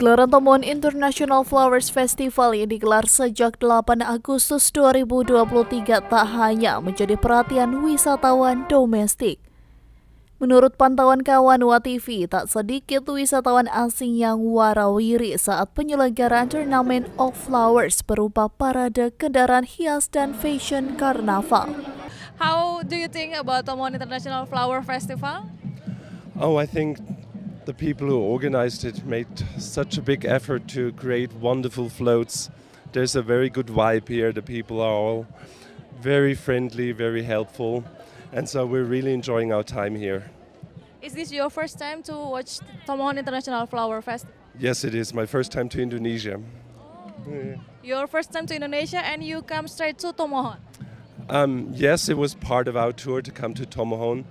Gelaran Tomohon International Flowers Festival yang digelar sejak 8 Agustus 2023 tak hanya menjadi perhatian wisatawan domestik. Menurut pantauan Kawanua TV, tak sedikit wisatawan asing yang warawiri saat penyelenggaraan Turnamen of Flowers berupa parade kendaraan hias dan fashion karnaval. How do you think about Tomohon International Flower Festival? I think the people who organized it made such a big effort to create wonderful floats. There's a very good vibe here. The people are all very friendly, very helpful, and so we're really enjoying our time here. Is this your first time to watch Tomohon International Flower Festival? Yes, it is my first time to Indonesia. Your first time to Indonesia and you come straight to Tomohon? Yes, it was part of our tour to come to Tomohon.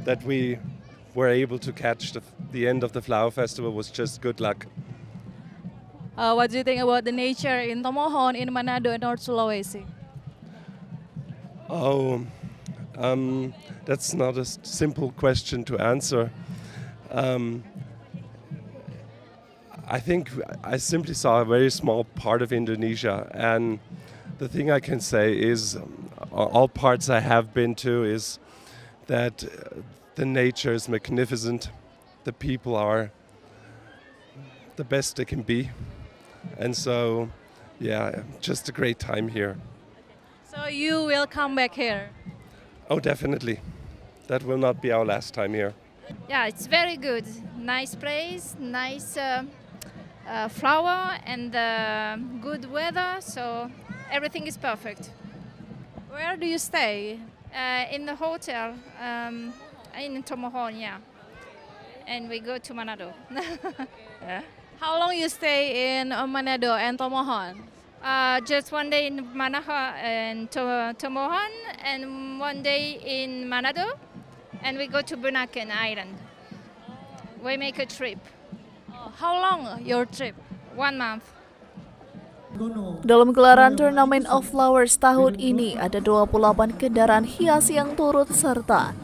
That we were able to catch the end of the flower festival was just good luck. What do you think about the nature in Tomohon, in Manado, and North Sulawesi? That's not a simple question to answer. I think I simply saw a very small part of Indonesia, and the thing I can say is all parts I have been to is that the nature is magnificent, the people are the best they can be, and so, yeah, just a great time here. So you will come back here? Oh, definitely. That will not be our last time here. Yeah, it's very good. Nice place, nice flower, and good weather, so everything is perfect. Where do you stay? In the hotel. In Tomohon, yeah. And we go to Manado. Yeah. How long you stay in Manado and Tomohon? Just one day in Manado and Tomohon, and one day in Manado, and we go to Bunaken Island. We make a trip. How long your trip? 1 month. Dalam gelaran Turnamen of Flowers tahun ini ada 28 kendaraan hias yang turut serta.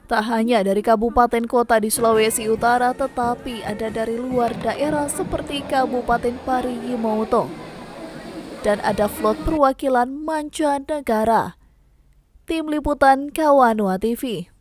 Tak hanya dari kabupaten kota di Sulawesi Utara, tetapi ada dari luar daerah seperti Kabupaten Parigi-Motong. Dan ada flot perwakilan mancanegara. Tim Liputan Kawanua TV.